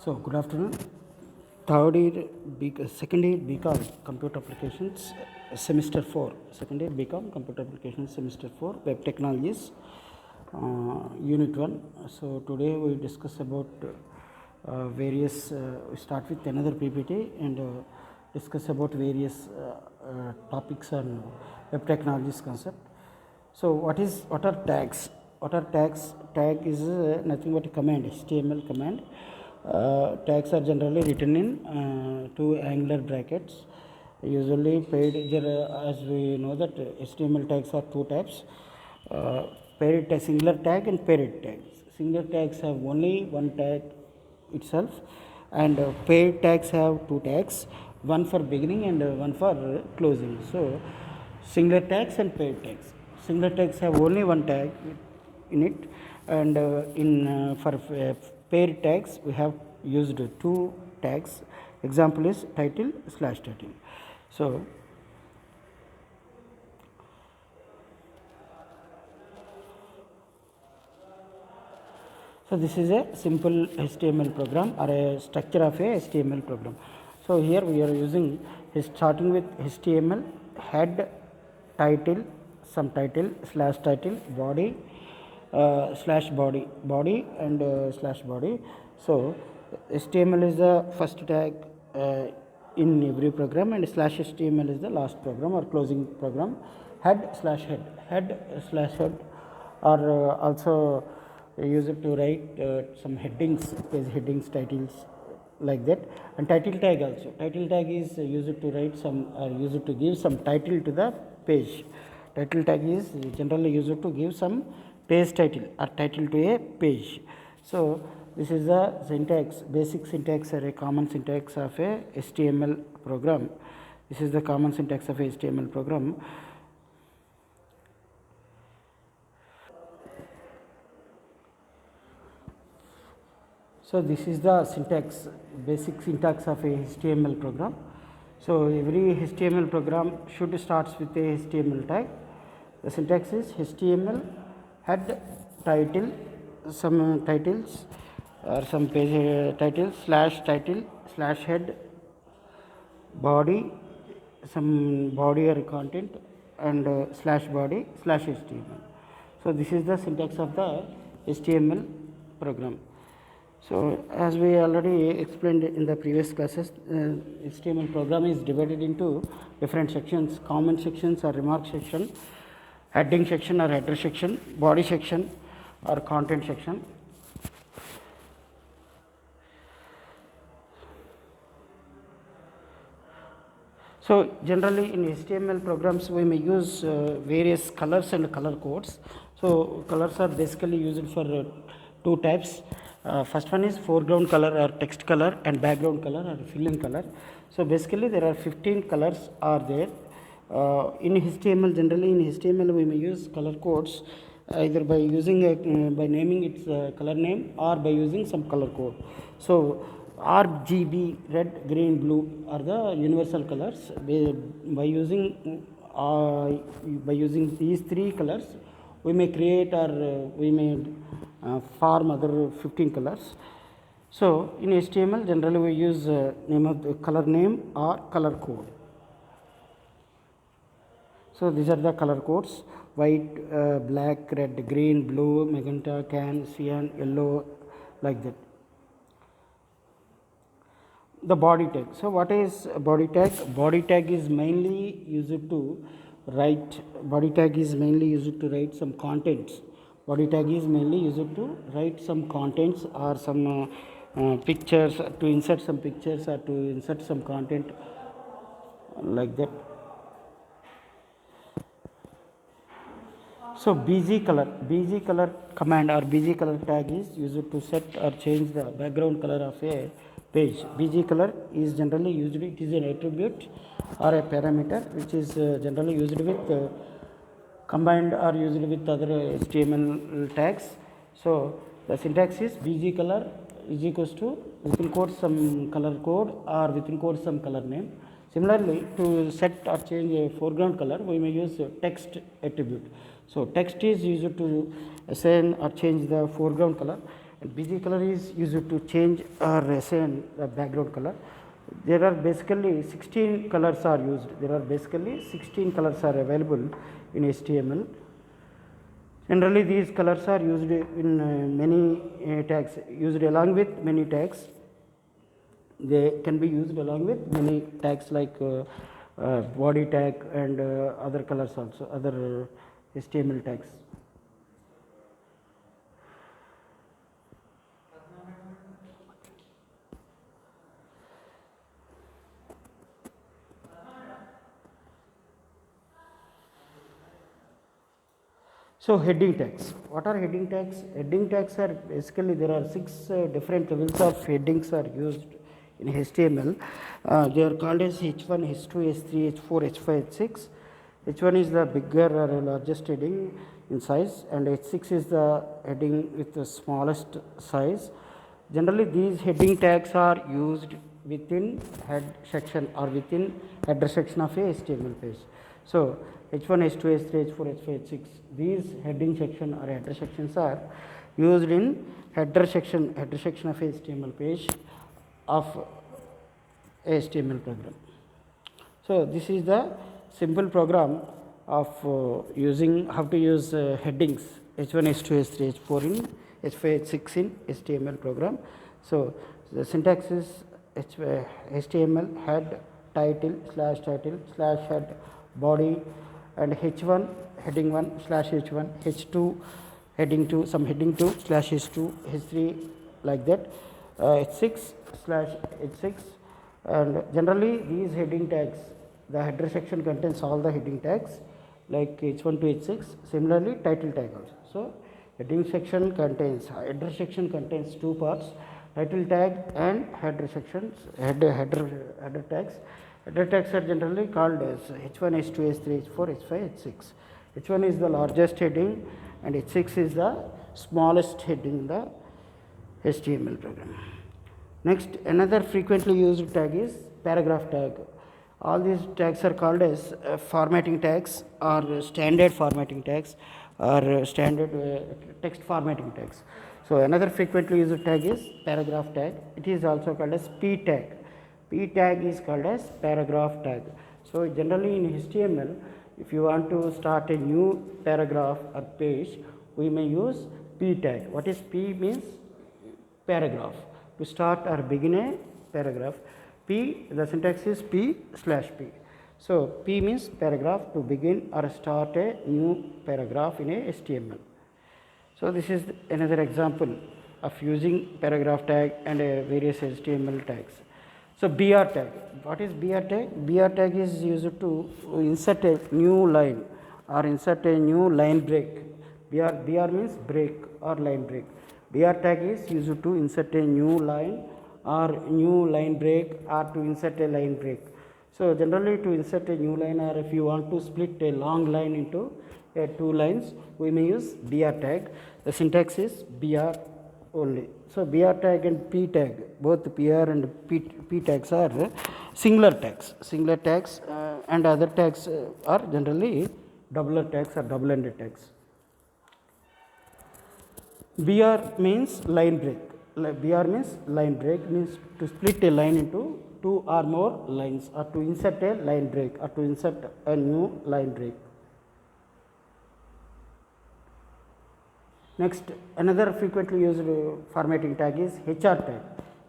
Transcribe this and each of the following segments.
So, good afternoon. Third year, second year BCom Computer Applications, semester 4. Second year BCom Computer Applications, semester 4, Web Technologies, unit 1. So, today we discuss about various, we start with another PPT and discuss about various topics on web technologies concept. So, what are tags? What are tags? Tag is nothing but a command, HTML command. Tags are generally written in two angular brackets. Usually paired, as we know that HTML tags are two types, paired singular tag and paired tags. Singular tags have only one tag itself, and paired tags have two tags, one for beginning and one for closing. So, singular tags and paired tags. Singular tags have only one tag in it, and for paired tags we have used two tags. Example is title / title. So this is a simple HTML program or a structure of a HTML program. So here we are using starting with HTML head, title, some title / title, body, body and slash body. So HTML is the first tag in every program, and /HTML is the last program or closing program. Head / head are also used to write some headings, page headings, titles, like that. And title tag also. Title tag is used to write some, used to give some title to the page. Title tag is generally used to give some page title or title to a page. So this is the syntax, basic syntax or a common syntax of a HTML program. This is the common syntax of a HTML program. So this is the syntax, basic syntax of a HTML program. So every HTML program should starts with a HTML tag. The syntax is HTML head, title, some titles or some page titles / title / head, body, some body or content, and / body / HTML. So this is the syntax of the HTML program. So as we already explained in the previous classes, HTML program is divided into different sections: comment sections or remark section, heading section or header section, body section or content section. So generally in HTML programs we may use various colors and color codes. So colors are basically used for two types. First one is foreground color or text color, and background color or fill-in color. So basically there are 15 colors are there. In HTML, generally in HTML we may use color codes either by using by naming its color name or by using some color code. So RGB, red, green, blue are the universal colors. By using these three colors we may create or we may form other 15 colors. So in HTML generally we use name of the color name or color code. So these are the color codes: white, black, red, green, blue, magenta, can, cyan, yellow, like that. The body tag. So what is body tag? Body tag is mainly used to write. Body tag is mainly used to write some contents. Body tag is mainly used to write some contents or some pictures, to insert some pictures or to insert some content, like that. So BG color command or BG color tag is used to set or change the background color of a page. BG color is generally used, it is an attribute or a parameter which is generally used with combined or used with other HTML tags. So the syntax is BG color is equals to within quotes some color code or within quotes some color name. Similarly, to set or change a foreground color we may use text attribute. So text is used to assign or change the foreground color, BG color is used to change or assign the background color. There are basically 16 colors are used. There are basically 16 colors are available in HTML. Generally, these colors are used in many tags, used along with many tags. They can be used along with many tags like body tag and other colors also, other HTML tags. So, heading tags. What are heading tags? Heading tags are basically there are 6 different levels of headings are used in HTML. They are called as H1, H2, H3, H4, H5, H6. H1 is the bigger or largest heading in size, and H6 is the heading with the smallest size. Generally, these heading tags are used within head section or within header section of a HTML page. So, H1, H2, H3, H4, H5, H6, these heading section or header sections are used in header section of HTML page of HTML program. So, this is the simple program of using how to use headings H1, H2, H3, H4 in H5, H6 in HTML program. So, the syntax is HTML head title slash head body and H1 heading 1 slash H1, H2 heading 2 some heading 2 slash H2, H3 like that, H6 slash H6, and generally these heading tags, the header section contains all the heading tags like H1 to H6. Similarly, title tag also. So, heading section contains, header section contains two parts, title tag and header sections, header tags. Header tags are generally called as H1, H2, H3, H4, H5, H6. H1 is the largest heading and H6 is the smallest heading in the HTML program. Next, another frequently used tag is paragraph tag. All these tags are called as formatting tags or standard formatting tags or standard text formatting tags. So, another frequently used tag is paragraph tag. It is also called as P tag. P tag is called as paragraph tag. So, generally in HTML, if you want to start a new paragraph or page, we may use P tag. What is P means? Paragraph. To start or begin a paragraph. P, the syntax is P slash P. So, P means paragraph, to begin or start a new paragraph in a HTML. So, this is another example of using paragraph tag and various HTML tags. So, BR tag. What is BR tag? BR tag is used to insert a new line or insert a new line break. BR means break or line break. BR tag is used to insert a new line or new line break or to insert a line break. So, generally to insert a new line, or if you want to split a long line into two lines, we may use BR tag. The syntax is BR only. So, BR tag and P tag, both PR and P tags are singular tags. Singular tags and other tags are generally doubler tags or double-ended tags. BR means line break. BR means line break, means to split a line into two or more lines, or to insert a line break, or to insert a new line break. Next, another frequently used formatting tag is HR tag.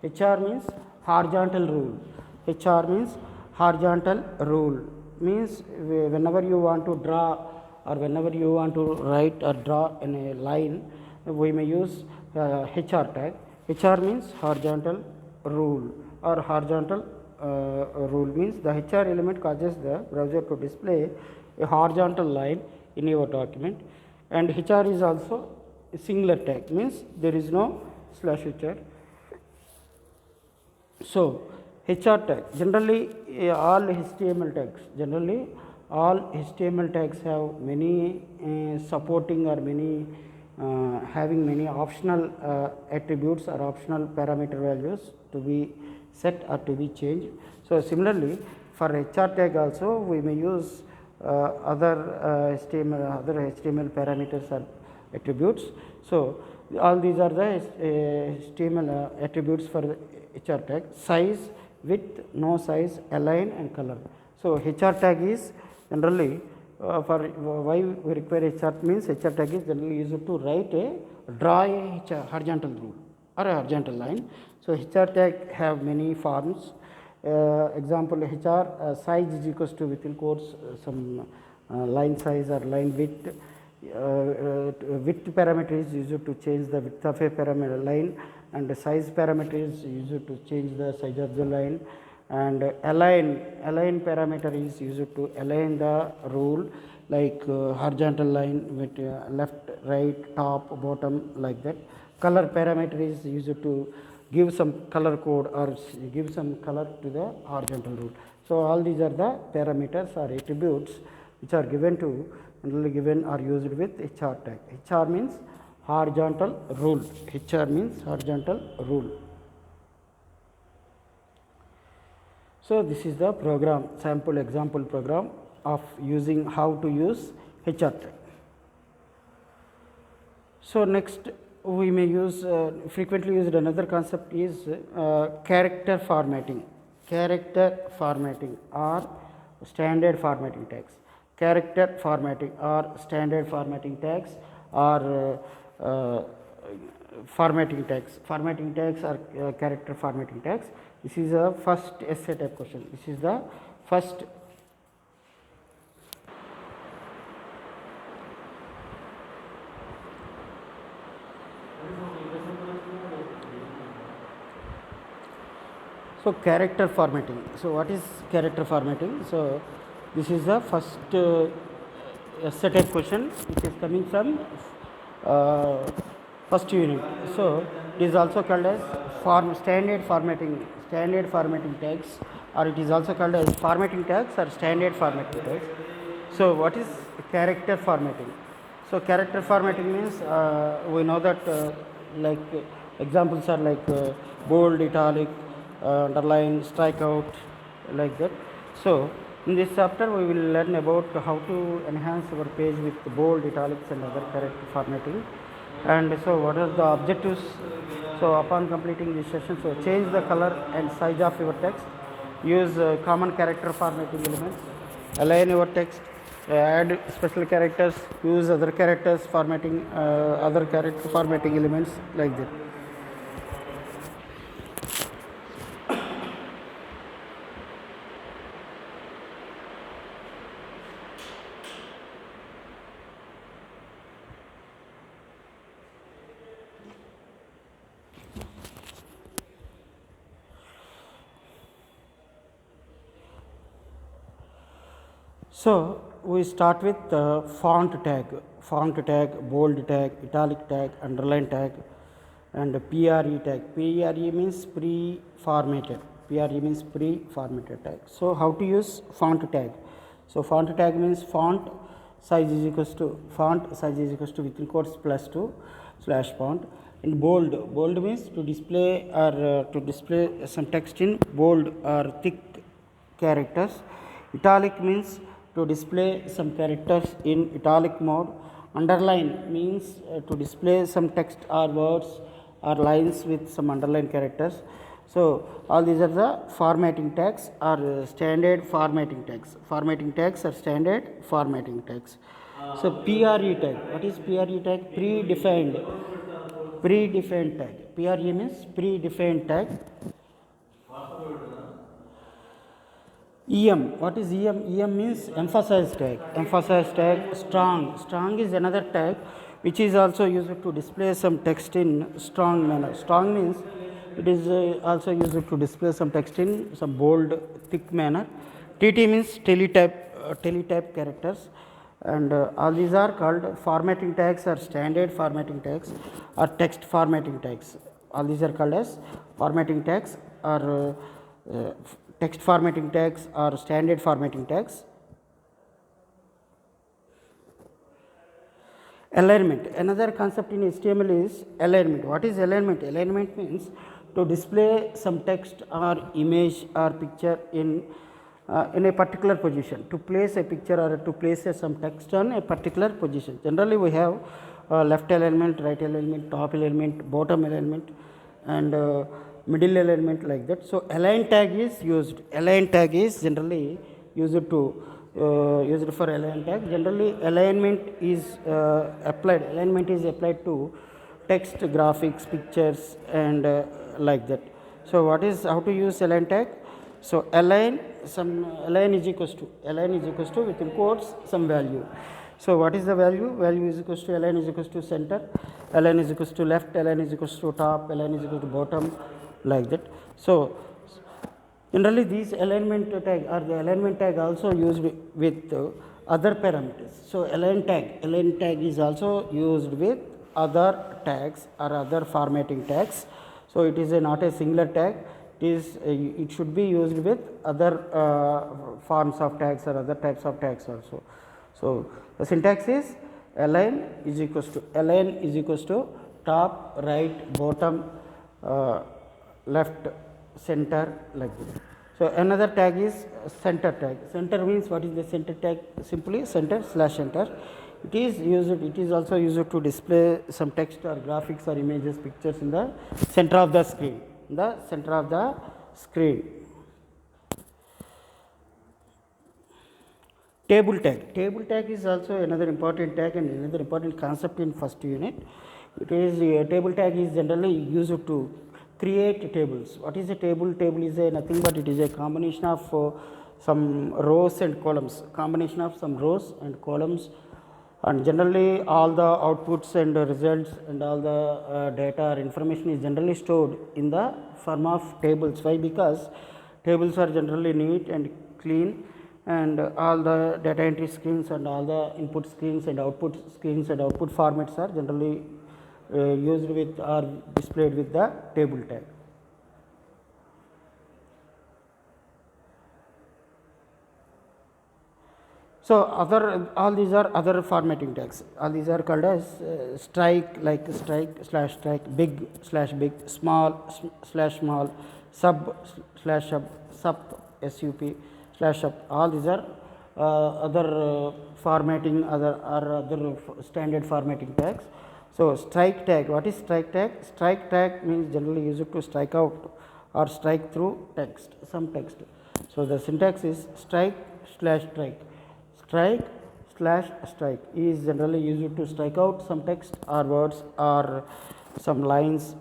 HR means horizontal rule. HR means horizontal rule, means whenever you want to draw or whenever you want to write or draw in a line, we may use HR tag. HR means horizontal rule, or horizontal rule means the HR element causes the browser to display a horizontal line in your document, and HR is also a singular tag, means there is no slash HR. So, HR tag, generally all HTML tags have many supporting or many having many optional attributes or optional parameter values to be set or to be changed. So, similarly for HR tag also we may use other HTML parameters or attributes. So, All these are the HTML attributes for the HR tag: size, width, no size, align, and color. So HR tag is generally for why we require HR means HR tag is generally used to write draw a horizontal rule or a horizontal line. So HR tag have many forms. Example, HR size is equals to within quotes some line size or line width. Width parameter is used to change the width of a parameter line, and the size parameter is used to change the size of the line, and align parameter is used to align the rule like horizontal line with left, right, top, bottom, like that. Color parameter is used to give some color code or give some color to the horizontal rule. So all these are the parameters or attributes which are given to given or used with HR tag. HR means horizontal rule. HR means horizontal rule. So this is the program, sample example program of using how to use HR tag. So next we may use frequently used another concept is character formatting. Character formatting or standard formatting tags. Character formatting or standard formatting tags or formatting tags. Formatting tags or character formatting tags. This is a first essay type question. This is the first. So character formatting. So what is character formatting? So this is the first essay type question which is coming from first unit. So it is also called as standard formatting tags, or it is also called as formatting tags or standard formatting tags. So what is character formatting? So character formatting means we know that like examples are like bold, italic, underline, strikeout, like that. So in this chapter we will learn about how to enhance our page with bold, italics and other character formatting. And so what are the objectives? So upon completing this session, so change the color and size of your text, use common character formatting elements, align your text, add special characters, use other characters formatting, other character formatting elements, like that. So we start with font tag, bold tag, italic tag, underline tag, and PRE tag. PRE means pre-formatted. PRE means pre-formatted tag. So how to use font tag? So font tag means font size is within quotes +2 /font, and bold means to display or to display some text in bold or thick characters. Italic means to display some characters in italic mode. Underline means to display some text or words or lines with some underline characters. So all these are the formatting tags or standard formatting tags. Formatting tags are standard formatting tags. So PRE tag. What is PRE tag? Predefined tag. PRE means predefined tag. EM. What is EM? EM means emphasize tag. Emphasize tag. Strong. Strong is another tag which is also used to display some text in strong manner. Strong means it is also used to display some text in some bold, thick manner. TT means teletype characters, and all these are called formatting tags or standard formatting tags or text formatting tags. All these are called as formatting tags or text formatting tags or standard formatting tags. Alignment. Another concept in HTML is alignment. What is alignment? Alignment means to display some text or image or picture in a particular position. To place a picture or to place some text on a particular position. Generally, we have left element, right element, top element, bottom element, and middle element, like that. So align tag is used. Align tag is generally used to used for align tag. Generally alignment is applied. Alignment is applied to text, graphics, pictures, and like that. So what is how to use align tag? So align is equals to within quotes some value. So what is the value? Value is equals to align is equals to center, align is equals to left, align is equals to top, align is equals to bottom, like that. So generally these alignment tag or the alignment tag also used with other parameters. So align tag is also used with other tags or other formatting tags. So it is not a singular tag. It should be used with other forms of tags or other types of tags also. So the syntax is align is equals to top, right, bottom, left, center, like this. So another tag is center tag. Center means what is the center tag? Simply center / enter. It is also used to display some text or graphics or images, pictures in the center of the screen. Table tag is also another important tag and another important concept in first unit. It is table tag is generally used to create tables. What is a table? Table is nothing but it is a combination of some rows and columns. And generally all the outputs and results and all the data or information is generally stored in the form of tables. Why? Because tables are generally neat and clean, and all the data entry screens and all the input screens and output formats are generally used with or displayed with the table tag. So all these are other formatting tags. All these are called as strike, like strike / strike, big / big, small / small, sub / sub, sup / sup. All these are other formatting, other standard formatting tags. So strike tag. What is strike tag? Strike tag means generally used to strike out or strike through text, some text. So the syntax is strike / strike. Strike / strike is generally used to strike out some text or words or some lines,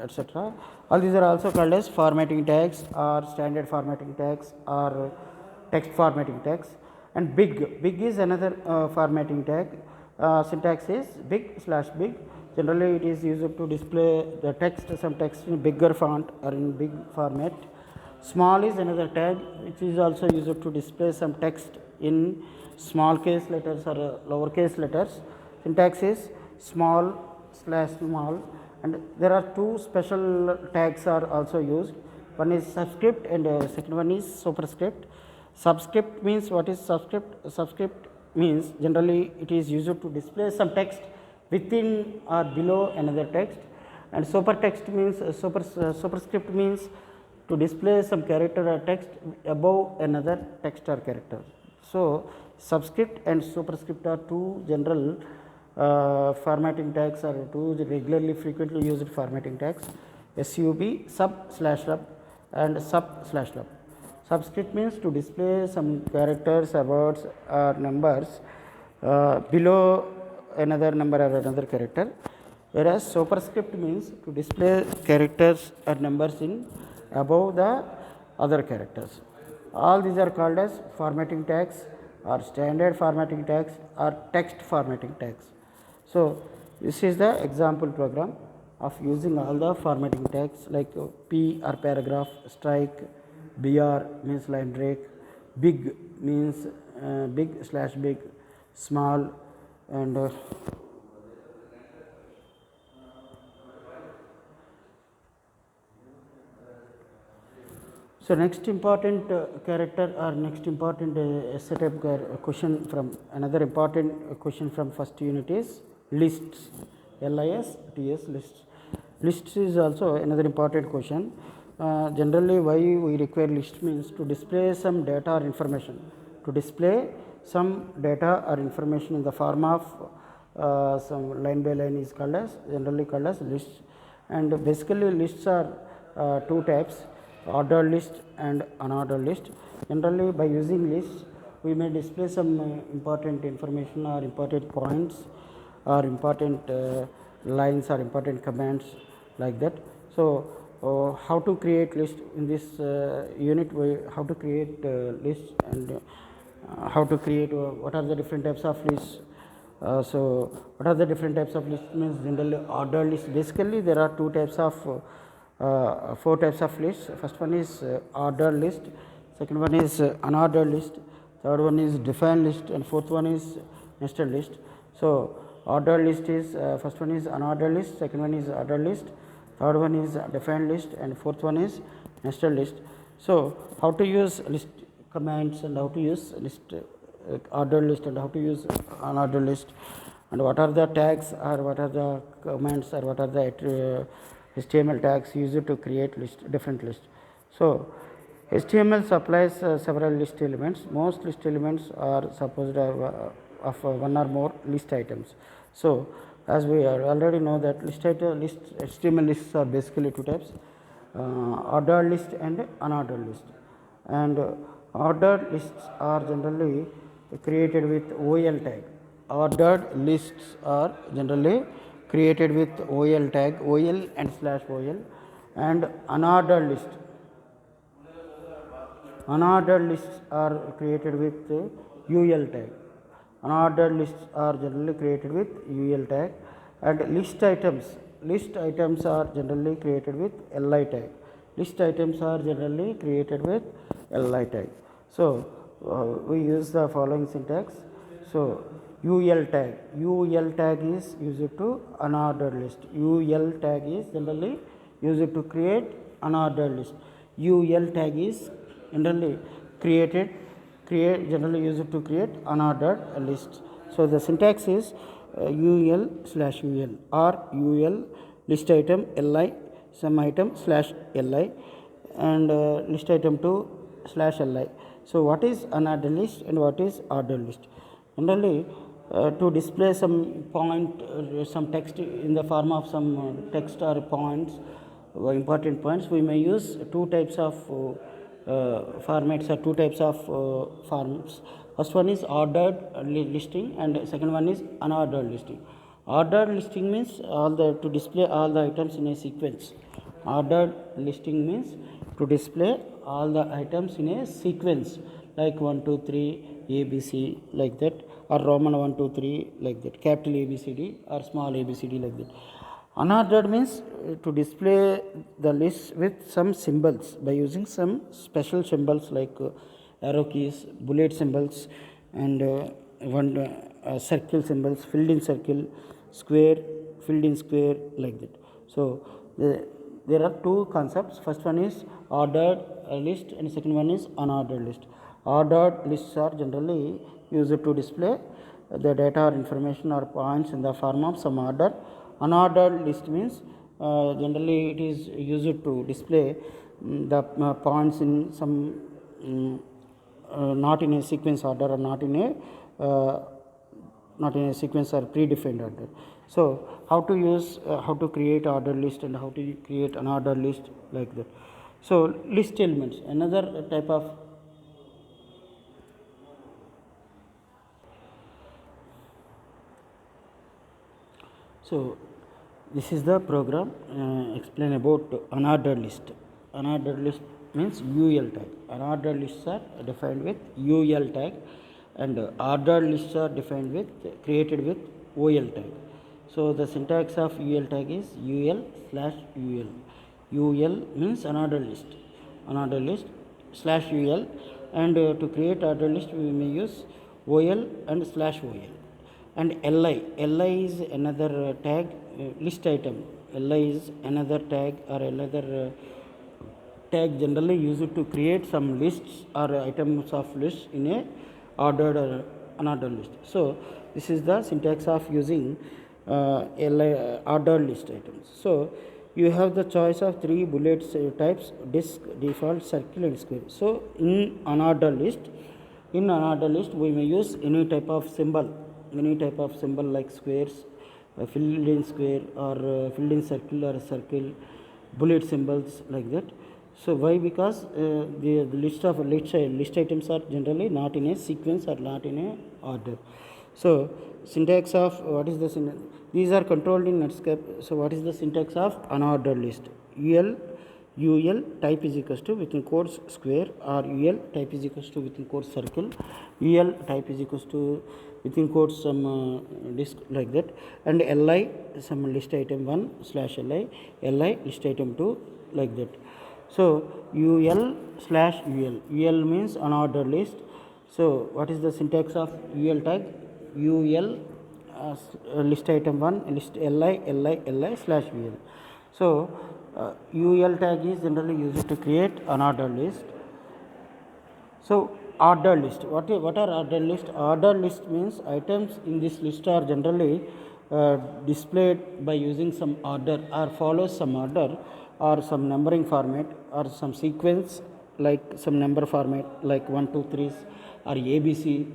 etc. All these are also called as formatting tags or standard formatting tags or text formatting tags. And big is another formatting tag. Syntax is big / big. Generally it is used to display the text, some text in bigger font or in big format. Small is another tag which is also used to display some text in small case letters or lowercase letters. Syntax is small / small, and there are two special tags are also used. One is subscript and second one is superscript. Subscript means what is subscript? Subscript means generally it is used to display some text within or below another text, and supertext means superscript means to display some character or text above another text or character. So subscript and superscript are two general formatting tags or two regularly frequently used formatting tags. SUB, sub / sub, and sub / sub. Subscript means to display some characters or words or numbers below another number or another character, whereas superscript means to display characters or numbers in above the other characters. All these are called as formatting tags or standard formatting tags or text formatting tags. So this is the example program of using all the formatting tags like P or paragraph, strike, BR means line break, big means big / big, small, and so next important character or next important setup question from another important question from first unit is lists. LISTS, lists. Lists is also another important question. Generally why we require list means to display some data or information. In the form of some line by line is called as generally called as lists. And basically lists are two types, ordered list and unordered list. Generally by using lists we may display some important information or important points or important lines or important commands like that. So how to create list in this unit, how to create lists and how to create what are the different types of lists. So what are the different types of lists means generally ordered list. Basically there are two types of four types of lists. First one is ordered list, second one is unordered list, third one is defined list, and fourth one is nested list. So ordered list is first one is unordered list, second one is ordered list, third one is defined list, and fourth one is nested list. So how to use list commands and how to use list ordered list and how to use unordered list, and what are the tags or what are the commands or what are the HTML tags used to create different lists. So HTML supplies several list elements. Most list elements are supposed of one or more list items. So as we already know that HTML lists are basically two types, ordered list and unordered list. And ordered lists are generally created with OL tag. Ordered lists are generally created with OL tag, OL and /OL, and unordered lists are created with UL tag. Unordered lists are generally created with UL tag, and list items are generally created with LI tag. List items are generally created with LI tag. So we use the following syntax. So UL tag is used to unordered list. UL tag is generally used to create unordered list. UL tag is generally generally used to create unordered list. So the syntax is UL/UL or UL list item LI some item /LI and list item 2 /LI. So what is unordered list and what is ordered list? Generally to display some point, some text in the form of some text or points, important points, we may use two types of formats or two types of forms. First one is ordered listing and second one is unordered listing. Ordered listing means to display all the items in a sequence. Ordered listing means to display all the items in a sequence, like 1 2 3 ABC like that, or Roman 1 2 3 like that, capital ABCD or small ABCD like that. Unordered means to display the list with some symbols by using some special symbols like arrow keys, bullet symbols, and circle symbols, filled in circle, square, filled in square like that. So there are two concepts. First one is ordered list and second one is unordered list. Ordered lists are generally used to display the data or information or points in the form of some order. Unordered list means generally it is used to display the points in some not in a sequence order or not in a sequence or predefined order. So how to use how to create ordered list and how to create unordered list like that. So list elements, another type of so this is the program explain about unordered list. Unordered list means UL tag. Unordered lists are defined with UL tag and ordered lists are defined with created with OL tag. So the syntax of UL tag is UL/UL. UL means unordered list /UL, and to create ordered list we may use OL and /OL. And LI is another tag, list item. LI is another tag or another tag generally used to create some lists or items of lists in a ordered or unordered list. So this is the syntax of using LI ordered list items. So you have the choice of three bullet types: disk, default, circle, and square. So in unordered list we may use any type of symbol any type of symbol like squares, filled in square or filled in circle or circle, bullet symbols like that. So why? Because the list items are generally not in a sequence or not in a order. So syntax of what is the these are controlled in Netscape. So what is the syntax of unordered list? UL type is equals to within quotes square, or UL type is equals to within quotes circle, UL type is equals to within quotes some disk like that, and LI some list item 1 slash LI list item 2 like that. So UL slash UL means unordered list. So what is the syntax of UL tag? UL list item 1 list LI slash UL. So UL tag is generally used to create unordered list. So ordered list, what are ordered list? Ordered list means items in this list are generally displayed by using some order or follows some order or some numbering format or some sequence like some number format like 1 2 3 or ABC,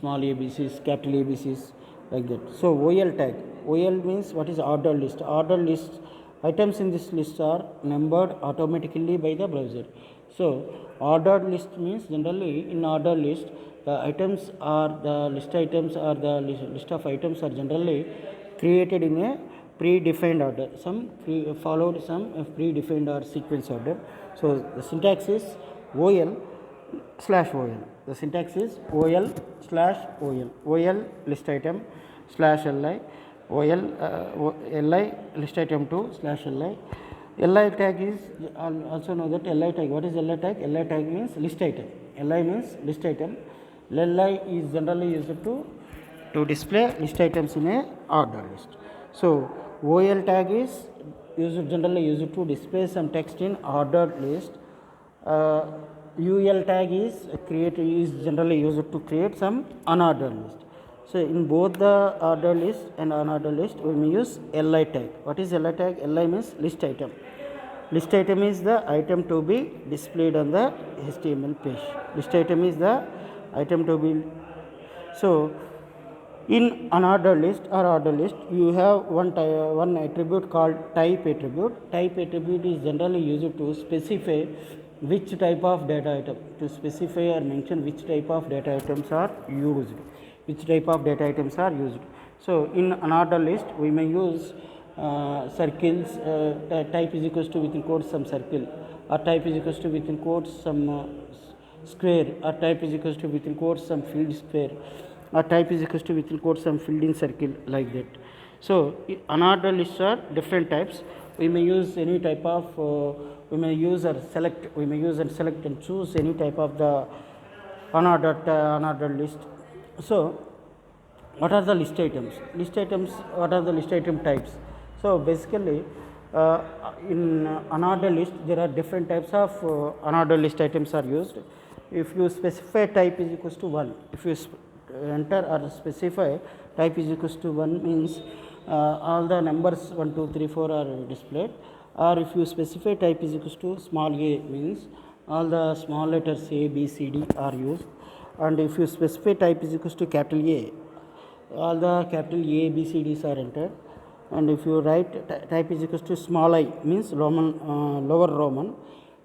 small ABCs, capital ABCs like that. So OL tag, OL means what is ordered list? Ordered list items in this list are numbered automatically by the browser. So ordered list means generally in ordered list the items are the list items or the list of items are generally created in a predefined order, some followed some predefined or sequence order. So the syntax is OL slash OL. The syntax is OL slash OL. OL list item slash LI. LI list item 2 slash LI. LI tag is also know that LI tag. What is LI tag? LI tag means list item. LI means list item. LI is generally used to display list items in a order list. So OL tag is generally used to display some text in ordered list. UL tag is generally used to create some unordered list. So in both the ordered list and unordered list we may use LI tag. What is LI tag? LI means list item. List item is the item to be displayed on the HTML page. List item is the item to be. So in unordered list or ordered list you have one attribute called type attribute. Type attribute is generally used to specify which type of data item, to specify or mention which type of data items are used. So in unordered list we may use circles, type is equals to within quotes some circle, or type is equals to within quotes some square, or type is equals to within quotes some filled square, or type is equals to within quotes some filled in circle like that. So unordered lists are different types. We may use any type of we may use and select and choose any type of the unordered list. So what are the list items? What are the list item types? So basically in unordered list there are different types of unordered list items are used. If you specify type is equals to 1, if you enter or specify type is equals to 1 means all the numbers 1 2 3 4 are displayed, or if you specify type is equals to small a means all the small letters A B C D are used, and if you specify type is equals to capital A, all the capital A B C D's are entered, and if you write type is equals to small I means Roman lower Roman,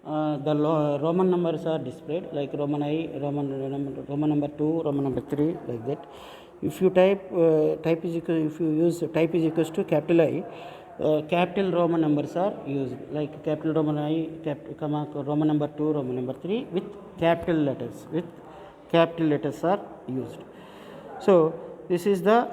the Roman numbers are displayed like Roman I, Roman number 2, Roman number 3 like that. If you if you use type is equals to capital I, capital Roman numbers are used like capital Roman I, Roman number 2, Roman number 3 with capital letters are used. So this is the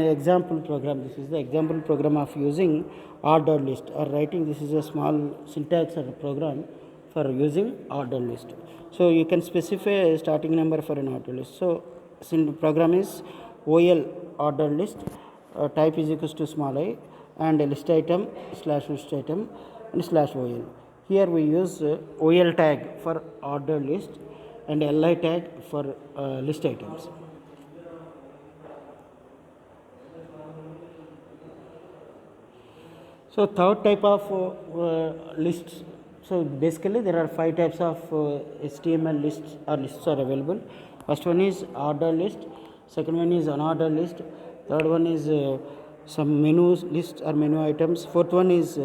example program. This is the example program of using ordered list or writing. This is a small syntax or program for using ordered list. So you can specify a starting number for an ordered list. So program is OL ordered list, type is equals to small I, and a list item slash list item and slash OL. Here we use OL tag for ordered list and LI tag for list items. So third type of lists. So basically there are 5 types of HTML lists or lists are available. First one is ordered list, second one is unordered list, third one is some menu list or menu items, fourth one is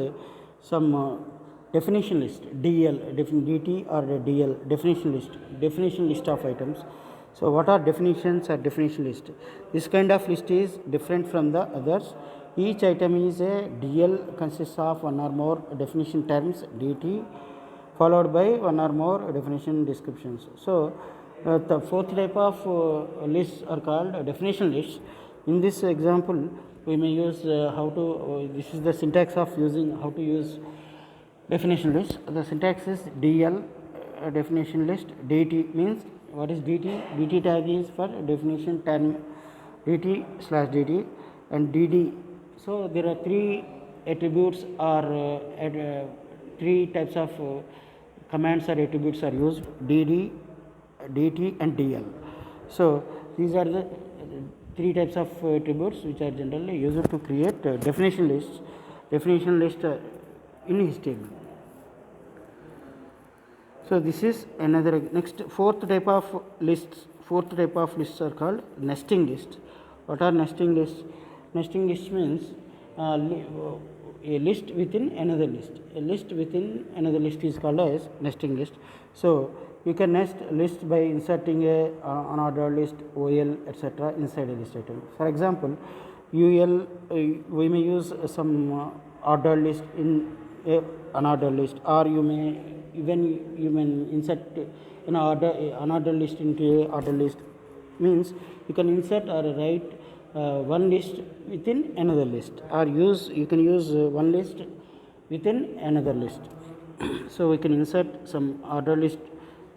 some definition list, DL, DT or DL, definition list of items. So what are definitions or definition list? This kind of list is different from the others. Each item is a DL, consists of one or more definition terms, DT, followed by one or more definition descriptions. So the fourth type of lists are called definition lists. In this example, we may use how to, this is the syntax of using how to use definition list. The syntax is DL, definition list. DT means, what is DT? DT tag is for definition term, DT/DT, and DD. So there are three attributes or three types of commands or attributes are used: DD, DT, and DL. So these are the three types of attributes which are generally used to create definition lists. Definition list in HTML. So this is another next fourth type of lists. Fourth type of lists are called nesting lists. What are nesting lists? Nesting list means a list within another list. A list within another list is called as nesting list. So you can nest list by inserting a unordered list, OL, etc. inside a list item. For example, UL, we may use some ordered list in a unordered list, or you may insert an unordered list into a ordered list. Means you can insert or write one list within another list, or you can use one list within another list. So we can insert some ordered list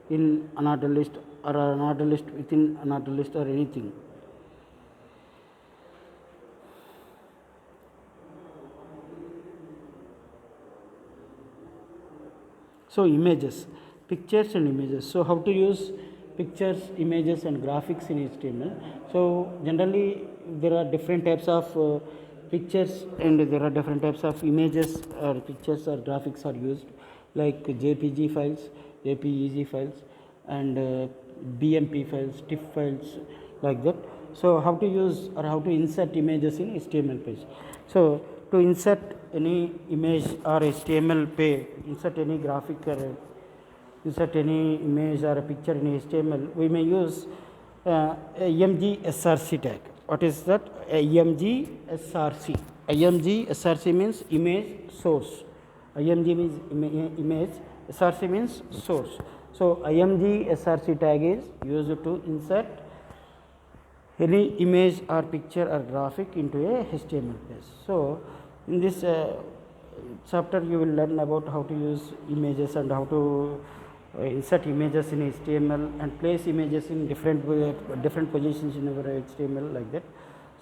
in another list, or another list within another list, or anything. So images, pictures and images. So how to use pictures, images and graphics in HTML? So generally there are different types of pictures, and there are different types of images or pictures or graphics are used, like JPG files, JPEG files, and BMP files, TIFF files, like that. So how to use or how to insert images in HTML page? So to insert any image or HTML page, insert any graphic or insert any image or a picture in HTML, we may use IMG SRC tag. What is that? IMG SRC. IMG SRC means image source. IMG means image, SRC means source. So IMG SRC tag is used to insert any image or picture or graphic into a HTML page. So in this chapter you will learn about how to use images and how to insert images in HTML and place images in different positions in our HTML, like that.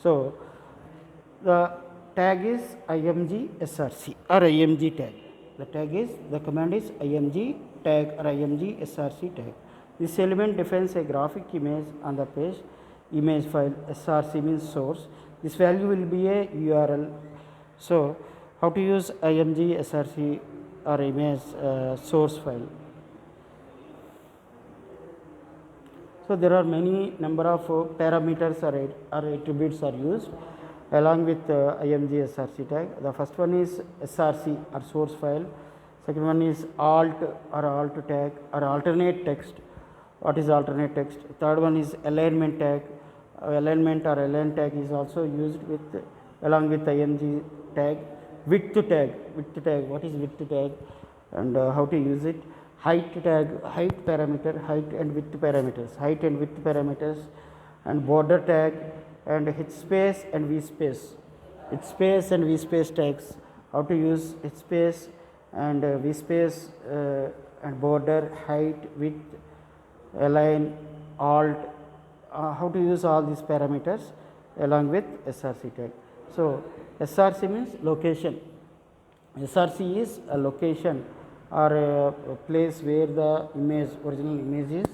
So the tag is IMG SRC or IMG tag. The command is IMG tag or IMG SRC tag. This element defines a graphic image on the page, image file. SRC means source. This value will be a URL. So how to use IMG SRC or image source file? So there are many number of parameters or attributes are used along with IMG SRC tag. The first one is SRC or source file. Second one is alt or alt tag or alternate text. What is alternate text? Third one is alignment tag. Alignment or align tag is also used with along with IMG tag. Width tag. What is width tag and how to use it? Height tag, height parameter, height and width parameters, and border tag, and H space and V space. H space and V space tags. How to use H space and V space and border, height, width, align, alt. How to use all these parameters along with SRC tag. So SRC means location. SRC is a location or a place where the original image is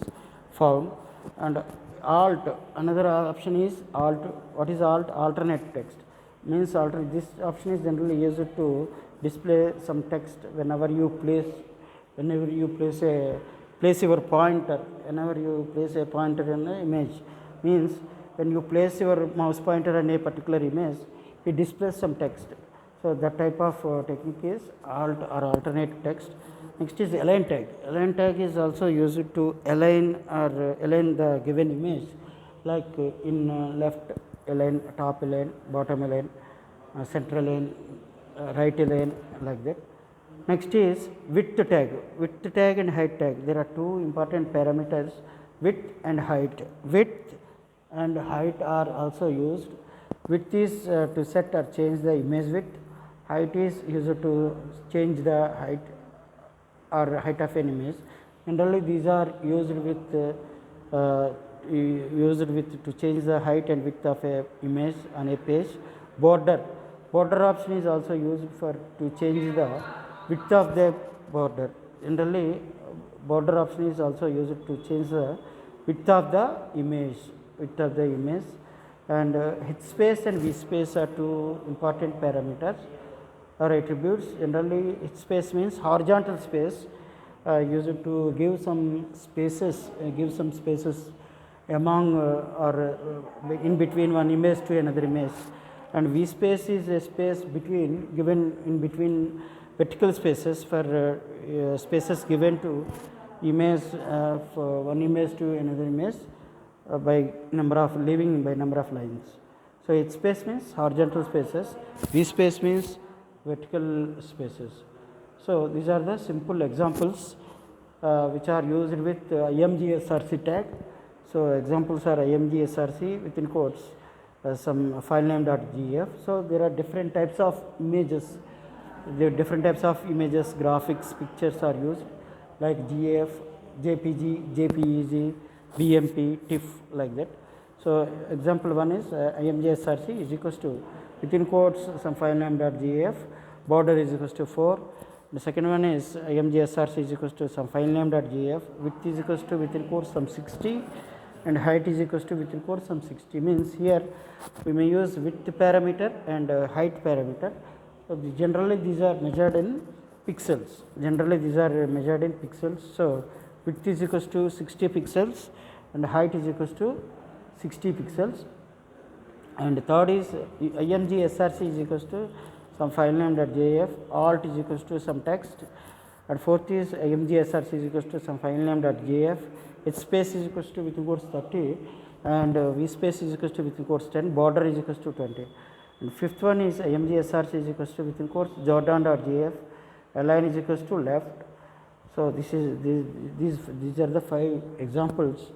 found. And alt, another option is alt. What is alt? Alternate text means this option is generally used to display some text whenever you place your pointer, whenever you place a pointer in the image. Means when you place your mouse pointer on a particular image, it displays some text. So that type of technique is alt or alternate text. Next is align tag. Align tag is also used to align or align the given image, like in left align, top align, bottom align, central align, right align, like that. Next is width tag. Width tag and height tag. There are two important parameters, width and height. Width and height are also used. Width is to set or change the image width. Height is used to change the height or height of an image. Generally, these are used with to change the height and width of a image on a page. Border option is also used for to change the width of the border. Generally, border option is also used to change the width of the image. And H space and V space are two important parameters or attributes. Generally, H space means horizontal space, used to give some spaces, among or in between one image to another image. And V space is a space given in between vertical spaces for spaces given to image for one image to another image by number of lines. So H space means horizontal spaces, V space means vertical spaces. So these are the simple examples which are used with IMG-SRC tag. So examples are IMG-SRC within quotes some file name.gf. So there are different types of images. Graphics, pictures are used like GIF, JPG, JPEG, BMP, TIFF, like that. So example one is IMG-SRC is equals to within quotes some file name.gf, border is equals to 4. The second one is IMG-SRC is equals to some file name.gf, width is equals to within quotes some 60 and height is equals to within quotes some 60. Means here we may use width parameter and height parameter. So generally these are measured in pixels. So width is equals to 60 pixels and height is equals to 60 pixels. And third is IMG-SRC is equals to some file name.jf, alt is equals to some text. And fourth is IMG-SRC is equals to some file name.jf, H space is equals to within quotes 30 and V space is equals to within quotes 10, border is equals to 20. And fifth one is IMG-SRC is equals to within quotes jordan.jf, align is equals to left. So these are the 5 examples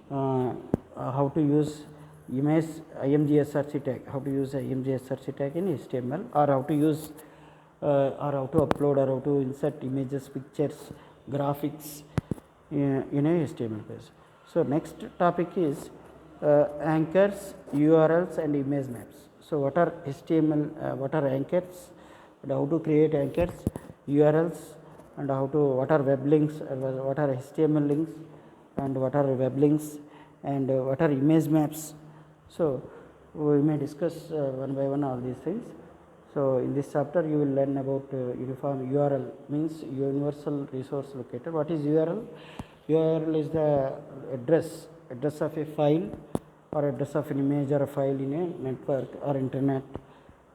how to use image IMG-SRC tag, how to use IMG-SRC tag in HTML, or how to use or how to upload or how to insert images, pictures, graphics in a HTML page. So next topic is anchors, URLs and image maps. So what are HTML, what are anchors and how to create anchors, URLs and what are web links, what are HTML links and what are web links and what are image maps. So we may discuss one by one all these things. So in this chapter you will learn about uniform URL means universal resource locator. What is URL? URL is the address of a file or address of an image or a file in a network or internet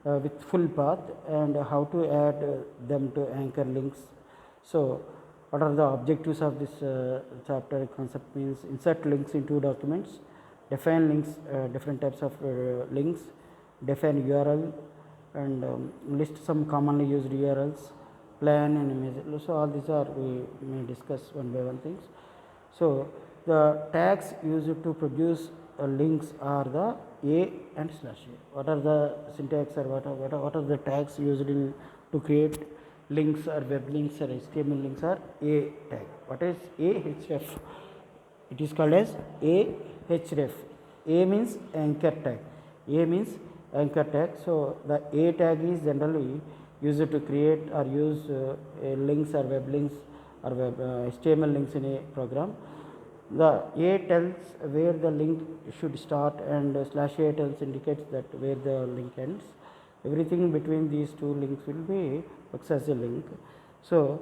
with full path, and how to add them to anchor links. So what are the objectives of this chapter? Concept means insert links into documents, define links, different types of links, define URL and list some commonly used URLs, plan and image. So all these are we may discuss one by one things. So the tags used to produce links are the A and /A. What are the syntax or what are the tags used in to create links or web links or HTML links are A tag. What is ahref? It is called as ahref. A means anchor tag. A means anchor tag. So the A tag is generally used to create or use links or web links or web HTML links in a program. The A tells where the link should start and /A tells indicates that where the link ends. Everything between these two links will be works as a link. So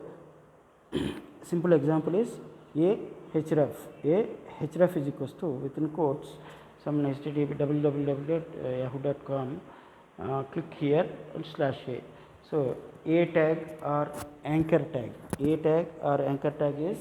simple example is ahref. Ahref is equals to within quotes some http www.yahoo.com. Click here and /a. So a tag or anchor tag. A tag or anchor tag is